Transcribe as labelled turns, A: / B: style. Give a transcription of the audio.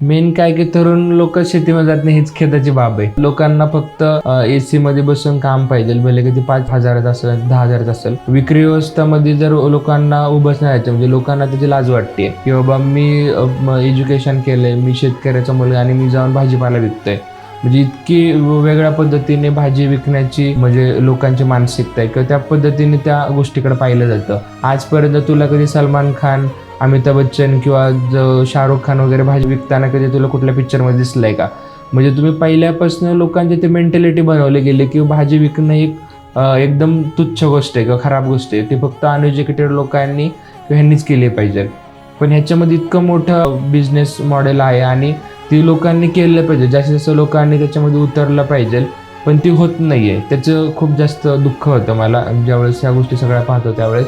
A: Main काय की तरुण लोक शेतीमध्ये जात नाही, हीच खेदाची बाब आहे. लोकांना फक्त एसी मध्ये बसून काम पाहिजे, भले कधी 5,000 असेल 10,000 असेल. विक्री व्यवस्थामध्ये जर लोकांना उभंच नाही राहायचं, म्हणजे लोकांना त्याची लाज वाटते की बाबा मी एज्युकेशन केलंय, मी शेतकऱ्याचा मुलगा आणि मी जाऊन भाजीपाला विकतोय. म्हणजे इतकी वेगळ्या पद्धतीने भाजी विकण्याची म्हणजे लोकांची मानसिकता आहे किंवा त्या पद्धतीने त्या गोष्टीकडे पाहिलं जातं. आजपर्यंत तुला कधी सलमान खान, अमिताभ बच्चन किंवा शाहरुख खान वगैरे भाजी विकताना कधी तुला कुठल्या पिक्चरमध्ये दिसलंय का? म्हणजे तुम्ही पहिल्यापासून लोकांची ते मेंटॅलिटी बनवली गेली की भाजी विकणं एक एकदम तुच्छ गोष्ट आहे किंवा खराब गोष्ट आहे. ती फक्त अनएज्युकेटेड लोकांनी किंवा ह्यांनीच केली पाहिजे. पण ह्याच्यामध्ये इतकं मोठं बिझनेस मॉडेल आहे आणि ती लोकांनी केलं पाहिजे. जास्तीत जास्त लोकांनी त्याच्यामध्ये उतरलं पाहिजे, पण ती होत नाहीये. त्याचं खूप जास्त दुःख होतं मला ज्यावेळेस ह्या गोष्टी सगळ्या पाहतो त्यावेळेस.